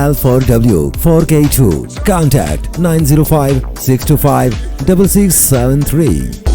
L4W 4K2। Contact 905 625 6673।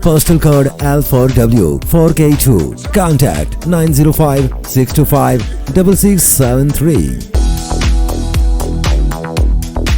Postal code L4W 4K2. Contact 905 625 6673।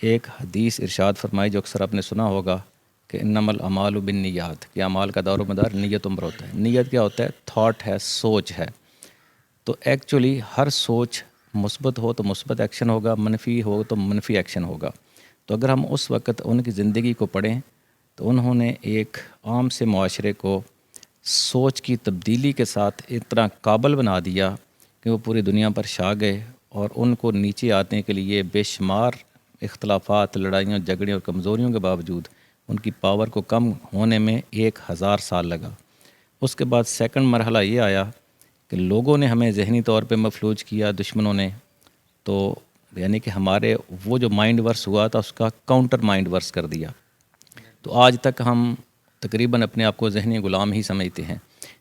ایک حدیث ارشاد فرمائی جو اکثر آپ نے سنا ہوگا کہ انما الاعمال بالنیات، کہ اعمال کا دار و مدار نیتوں پر ہوتا ہے۔ نیت کیا ہوتا ہے؟ تھاٹ ہے، سوچ ہے۔ تو ایکچولی ہر سوچ مثبت ہو تو مثبت ایکشن ہوگا، منفی ہو تو منفی ایکشن ہوگا۔ تو اگر ہم اس وقت ان کی زندگی کو پڑھیں تو انہوں نے ایک عام سے معاشرے کو سوچ کی تبدیلی کے ساتھ اتنا قابل بنا دیا کہ وہ پوری دنیا پر چھا گئے، اور ان کو نیچے آنے کے لیے بے شمار اختلافات، لڑائیوں، جھگڑے اور کمزوریوں کے باوجود ان کی پاور کو کم ہونے میں 1000 سال لگا۔ اس کے بعد سیکنڈ مرحلہ یہ آیا کہ لوگوں نے ہمیں ذہنی طور پہ مفلوج کیا، دشمنوں نے، تو یعنی کہ ہمارے وہ جو مائنڈ ورس ہوا تھا اس کا کاؤنٹر مائنڈ ورس کر دیا۔ تو آج تک ہم تقریباً اپنے آپ کو ذہنی غلام ہی سمجھتے ہیں۔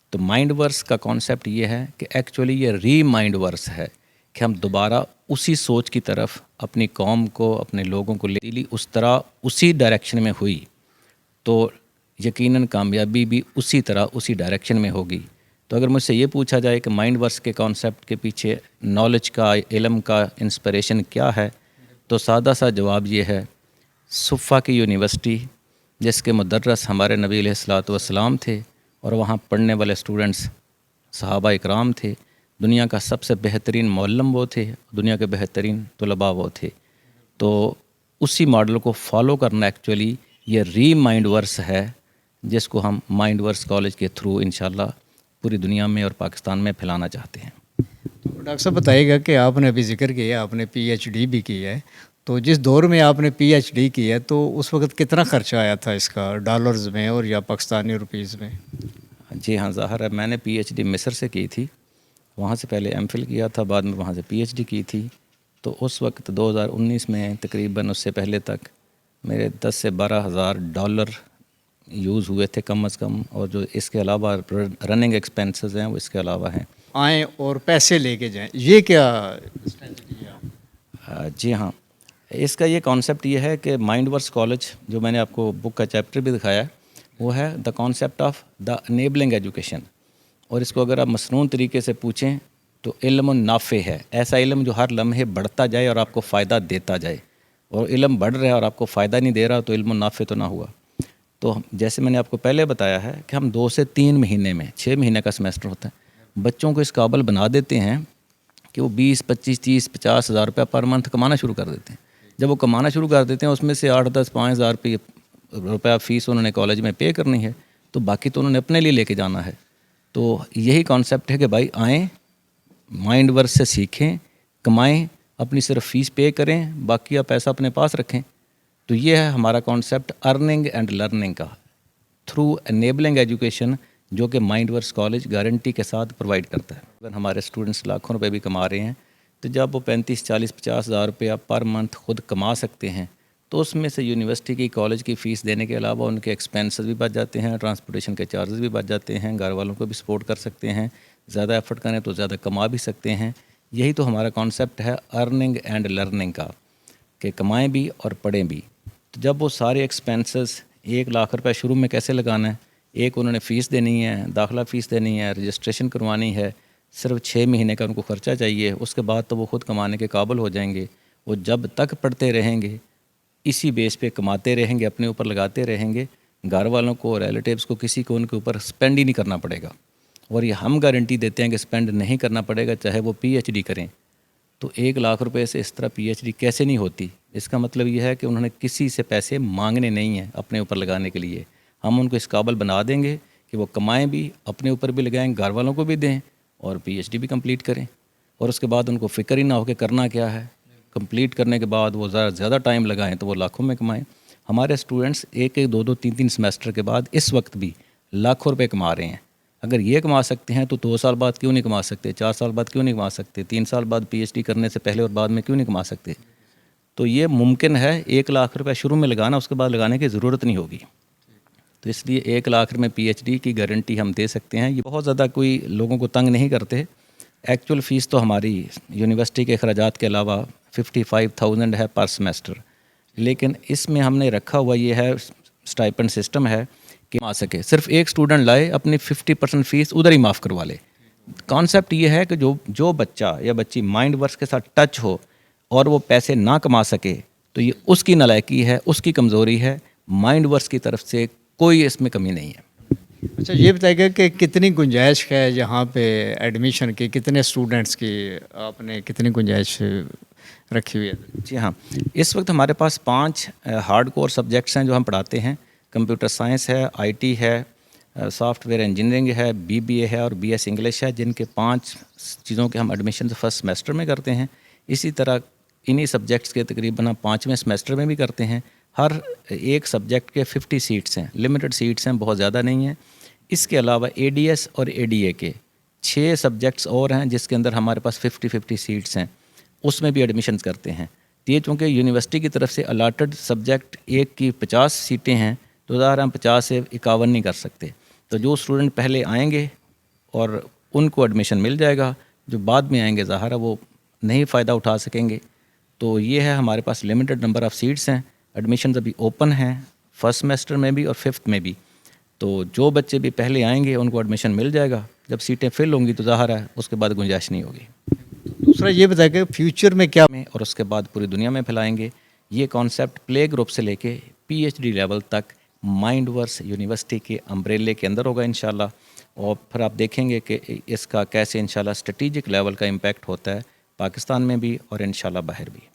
تو مائنڈ ورس کا کانسیپٹ یہ ہے کہ ایکچولی یہ ری مائنڈ ورس ہے کہ ہم دوبارہ اسی سوچ کی طرف اپنی قوم کو، اپنے لوگوں کو لے لی، اس طرح اسی ڈائریکشن میں ہوئی تو یقیناً کامیابی بھی اسی طرح اسی ڈائریکشن میں ہوگی۔ تو اگر مجھ سے یہ پوچھا جائے کہ مائنڈ ورس کے کانسیپٹ کے پیچھے نالج کا، علم کا انسپریشن کیا ہے، تو سادہ سا جواب یہ ہے، صفا کی یونیورسٹی جس کے مدرس ہمارے نبی علیہ الصلوۃ والسلام تھے، اور وہاں پڑھنے والے اسٹوڈنٹس صحابہ اکرام تھے، دنیا کا سب سے بہترین معلم وہ تھے، دنیا کے بہترین طلباء وہ تھے۔ تو اسی ماڈل کو فالو کرنا ایکچولی یہ ری مائنڈ ورس ہے، جس کو ہم مائنڈ ورس کالج کے تھرو انشاءاللہ پوری دنیا میں اور پاکستان میں پھیلانا چاہتے ہیں۔ ڈاکٹر صاحب بتائیے گا کہ آپ نے ابھی ذکر کیا آپ نے پی ایچ ڈی بھی کی ہے، تو جس دور میں آپ نے پی ایچ ڈی کی ہے تو اس وقت کتنا خرچہ آیا تھا اس کا، ڈالرز میں اور یا پاکستانی روپیز میں؟ جی ہاں، ظاہر ہے، میں نے پی ایچ ڈی مصر سے کی تھی، وہاں سے پہلے ایم فل کیا تھا، بعد میں وہاں سے پی ایچ ڈی کی تھی۔ تو اس وقت 2019 میں تقریباً اس سے پہلے تک میرے 10 سے 12 ہزار ڈالر یوز ہوئے تھے کم از کم، اور جو اس کے علاوہ رننگ ایکسپینسز ہیں وہ اس کے علاوہ ہیں۔ آئیں اور پیسے لے کے جائیں، یہ کیا اسٹریٹجی ہے؟ جی ہاں، اس کا یہ کانسیپٹ یہ ہے کہ مائنڈ ورس کالج جو میں نے آپ کو بک کا چیپٹر بھی دکھایا ہے، وہ ہے the concept of the enabling education, اور اس کو اگر آپ مسنون طریقے سے پوچھیں تو علم نافع ہے، ایسا علم جو ہر لمحے بڑھتا جائے اور آپ کو فائدہ دیتا جائے، اور علم بڑھ رہا ہے اور آپ کو فائدہ نہیں دے رہا تو علم نافع تو نہ ہوا۔ تو جیسے میں نے آپ کو پہلے بتایا ہے کہ ہم 2 سے 3 مہینے میں، 6 مہینے کا سیمیسٹر ہوتا ہے، بچوں کو اس قابل بنا دیتے ہیں کہ وہ 20، 25، 30، 50 ہزار روپیہ پر منتھ کمانا شروع کر دیتے ہیں۔ جب وہ کمانا شروع کر دیتے ہیں اس میں سے 8، 10، 5 ہزار روپیہ فیس انہوں نے کالج میں پے کرنی ہے، تو باقی تو انہوں نے اپنے لیے لے کے جانا ہے۔ تو یہی کانسیپٹ ہے کہ بھائی آئیں، مائنڈ ورس سے سیکھیں، کمائیں، اپنی صرف فیس پے کریں، باقی آپ پیسہ اپنے پاس رکھیں۔ تو یہ ہے ہمارا کانسیپٹ ارننگ اینڈ لرننگ کا تھرو انیبلنگ ایجوکیشن، جو کہ مائنڈ ورس کالج گارنٹی کے ساتھ پرووائڈ کرتا ہے۔ اگر ہمارے اسٹوڈنٹس لاکھوں روپے بھی کما رہے ہیں، تو جب وہ 35، 40، 50 ہزار روپیہ پر منتھ خود کما سکتے ہیں، تو اس میں سے یونیورسٹی کی، کالج کی فیس دینے کے علاوہ ان کے ایکسپینسز بھی بچ جاتے ہیں، ٹرانسپورٹیشن کے چارجز بھی بچ جاتے ہیں، گھر والوں کو بھی سپورٹ کر سکتے ہیں، زیادہ ایفرٹ کریں تو زیادہ کما بھی سکتے ہیں۔ یہی تو ہمارا کانسیپٹ ہے ارننگ اینڈ لرننگ کا، کہ کمائیں بھی اور پڑھیں بھی۔ تو جب وہ سارے ایکسپینسز 1 لاکھ روپے شروع میں کیسے لگانا ہے، ایک انہوں نے فیس دینی ہے، داخلہ فیس دینی ہے، رجسٹریشن کروانی ہے، صرف 6 مہینے کا ان کو خرچہ چاہیے، اس کے بعد تو وہ خود کمانے کے قابل ہو جائیں گے۔ وہ جب تک پڑھتے رہیں گے، اسی بیس پہ کماتے رہیں گے، اپنے اوپر لگاتے رہیں گے، گھر والوں کو، ریلیٹیوز کو، کسی کو ان کے اوپر سپینڈ ہی نہیں کرنا پڑے گا، اور یہ ہم گارنٹی دیتے ہیں کہ سپینڈ نہیں کرنا پڑے گا، چاہے وہ پی ایچ ڈی کریں۔ تو 1 لاکھ روپے سے اس طرح پی ایچ ڈی کیسے نہیں ہوتی؟ اس کا مطلب یہ ہے کہ انہوں نے کسی سے پیسے مانگنے نہیں ہیں اپنے اوپر لگانے کے لیے۔ ہم ان کو اس قابل بنا دیں گے کہ وہ کمائیں بھی، اپنے اوپر بھی لگائیں، گھر والوں کو بھی دیں، اور پی ایچ ڈی بھی کمپلیٹ کریں، اور اس کے بعد ان کو فکر ہی نہ ہو کہ کرنا کیا ہے۔ کمپلیٹ کرنے کے بعد وہ زیادہ ٹائم لگائیں تو وہ لاکھوں میں کمائیں۔ ہمارے اسٹوڈنٹس 1، 2، 3 سیمیسٹر کے بعد اس وقت بھی لاکھوں روپے کما رہے ہیں۔ اگر یہ کما سکتے ہیں تو 2 سال بعد کیوں نہیں کما سکتے؟ 4 سال بعد کیوں نہیں کما سکتے؟ 3 سال بعد پی ایچ ڈی کرنے سے پہلے اور بعد میں کیوں نہیں کما سکتے؟ تو یہ ممکن ہے، 1 لاکھ روپے شروع میں لگانا، اس کے بعد لگانے کی ضرورت نہیں ہوگی۔ تو اس لیے 1 لاکھ میں پی ایچ ڈی کی گارنٹی ہم دے سکتے ہیں۔ یہ بہت زیادہ کوئی لوگوں کو تنگ نہیں کرتے۔ ایکچوئل فیس تو ہماری یونیورسٹی کے اخراجات کے علاوہ 55,000 ہے پر سیمیسٹر، لیکن اس میں ہم نے رکھا ہوا یہ ہے، اسٹائپنڈ سسٹم ہے کہ آ سکے صرف ایک اسٹوڈنٹ لائے، اپنی 50% فیس ادھر ہی معاف کروا لے۔ کانسیپٹ یہ ہے کہ جو بچہ یا بچی مائنڈ ورس کے ساتھ ٹچ ہو اور وہ پیسے نہ کما سکے، تو یہ اس کی نالائکی ہے, اس کی کمزوری ہے. مائنڈ ورس کی طرف سے کوئی اس میں کمی نہیں ہے. اچھا یہ بتائیے گا کہ کتنی گنجائش ہے یہاں پہ ایڈمیشن کی, کتنے اسٹوڈنٹس کی آپ نے کتنی گنجائش رکھی ہوئی ہے؟ جی ہاں, اس وقت ہمارے پاس 5 ہارڈ کور سبجیکٹس ہیں جو ہم پڑھاتے ہیں. کمپیوٹر سائنس ہے, آئی ٹی ہے, سافٹ ویئر انجینئرنگ ہے, بی بی اے ہے اور بی ایس انگلش ہے, جن کے 5 چیزوں کے ہم ایڈمیشن فرسٹ سمیسٹر میں کرتے ہیں. اسی طرح انہی سبجیکٹس کے تقریباً ہم 5ویں سمیسٹر میں بھی کرتے ہیں. ہر ایک سبجیکٹ کے 50 سیٹس ہیں, لمیٹڈ سیٹس ہیں, بہت زیادہ نہیں ہیں. اس کے علاوہ اے ڈی ایس اور اے ڈی اے کے 6 سبجیکٹس اور ہیں جس کے اندر ہمارے پاس 50 سیٹس ہیں, اس میں بھی ایڈمیشنز کرتے ہیں. یہ چونکہ یونیورسٹی کی طرف سے الاٹڈ سبجیکٹ ایک کی 50 سیٹیں ہیں تو ظاہر ہم 50 سے 51 نہیں کر سکتے. تو جو اسٹوڈنٹ پہلے آئیں گے اور ان کو ایڈمیشن مل جائے گا, جو بعد میں آئیں گے ظاہر ہے وہ نہیں فائدہ اٹھا سکیں گے. تو یہ ہے ہمارے پاس لمیٹڈ نمبر آف سیٹس ہیں. ایڈمیشنز ابھی اوپن ہیں فرسٹ سمیسٹر میں بھی اور 5th میں بھی. تو جو بچے بھی پہلے آئیں گے ان کو ایڈمیشن مل جائے گا. جب سیٹیں فل ہوں گی تو ظاہر ہے اس کے بعد گنجائش نہیں ہوگی. دوسرا یہ بتائیں کہ فیوچر میں کیا اور اس کے بعد پوری دنیا میں پھیلائیں گے. یہ کانسیپٹ پلے گروپ سے لے کے پی ایچ ڈی لیول تک مائنڈ ورس یونیورسٹی کے امبریلے کے اندر ہوگا انشاءاللہ. اور پھر آپ دیکھیں گے کہ اس کا کیسے انشاءاللہ اسٹریٹجک لیول کا امپیکٹ ہوتا ہے پاکستان میں بھی اور انشاءاللہ باہر بھی.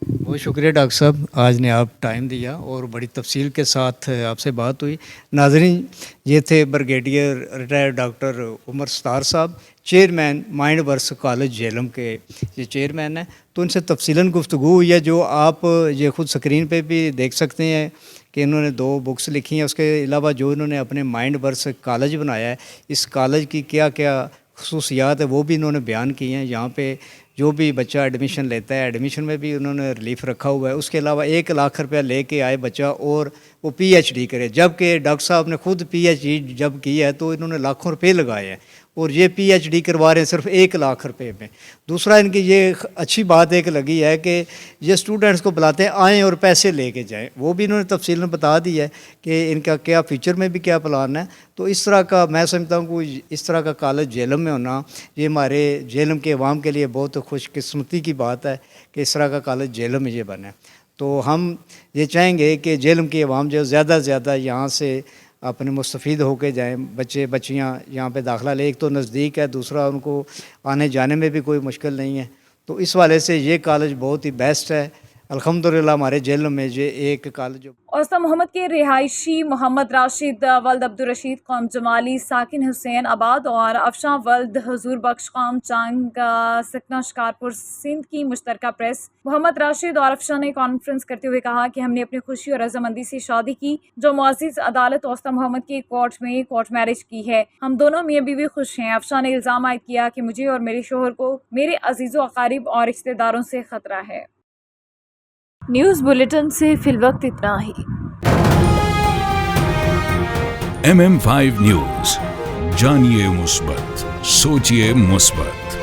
بہت شکریہ ڈاکٹر صاحب, آج نے آپ ٹائم دیا اور بڑی تفصیل کے ساتھ آپ سے بات ہوئی. ناظرین, یہ تھے بریگیڈیئر ریٹائرڈ ڈاکٹر عمر ستار صاحب, چیئرمین مائنڈ ورس کالج جہلم کے یہ چیئرمین ہیں. تو ان سے تفصیلاً گفتگو ہوئی ہے جو آپ یہ خود سکرین پہ بھی دیکھ سکتے ہیں کہ انہوں نے 2 بکس لکھی ہیں. اس کے علاوہ جو انہوں نے اپنے مائنڈ ورس کالج بنایا ہے, اس کالج کی کیا کیا خصوصیات ہے وہ بھی انہوں نے بیان کی ہیں. یہاں پہ جو بھی بچہ ایڈمیشن لیتا ہے ایڈمیشن میں بھی انہوں نے ریلیف رکھا ہوا ہے. اس کے علاوہ 1 لاکھ روپیہ لے کے آئے بچہ اور وہ پی ایچ ڈی کرے, جبکہ ڈاکٹر صاحب نے خود پی ایچ ڈی جب کی ہے تو انہوں نے لاکھوں روپے لگائے ہیں اور یہ پی ایچ ڈی کروا رہے ہیں صرف 1 لاکھ روپے میں. دوسرا ان کی یہ اچھی بات ایک لگی ہے کہ یہ اسٹوڈنٹس کو بلاتے ہیں آئیں اور پیسے لے کے جائیں. وہ بھی انہوں نے تفصیل میں بتا دی ہے کہ ان کا کیا فیوچر میں بھی کیا پلان ہے. تو اس طرح کا میں سمجھتا ہوں کہ اس طرح کا کالج جہلم میں ہونا یہ ہمارے جہلم کے عوام کے لیے بہت خوش قسمتی کی بات ہے کہ اس طرح کا کالج جہلم میں یہ بنا ہے. تو ہم یہ چاہیں گے کہ جہلم کی عوام جو زیادہ سے زیادہ یہاں سے اپنے مستفید ہو کے جائیں. بچے بچیاں یہاں پہ داخلہ لے, ایک تو نزدیک ہے, دوسرا ان کو آنے جانے میں بھی کوئی مشکل نہیں ہے. تو اس والے سے یہ کالج بہت ہی بیسٹ ہے الحمدللہ. ہمارے جہلم میں یہ ایک کالج. اوسطا محمد کے رہائشی محمد راشد ولد عبدالرشید قوم جمالی ساکن حسین آباد اور افشاں ولد حضور بخش قوم چانگ سکنہ شکارپور سندھ کی مشترکہ پریس. محمد راشد اور افشاں نے کانفرنس کرتے ہوئے کہا کہ ہم نے اپنی خوشی اور رضامندی سے شادی کی جو معزز عدالت اوسطا محمد کی کورٹ میں کورٹ میرج کی ہے. ہم دونوں میاں بیوی خوش ہیں. افشاں نے الزام عائد کیا کہ مجھے اور میرے شوہر کو میرے عزیز و اقارب اور رشتہ داروں سے خطرہ ہے. نیوز بلیٹن سے فی الوقت اتنا ہی. MM5 نیوز, جانیے مثبت, سوچیے مثبت.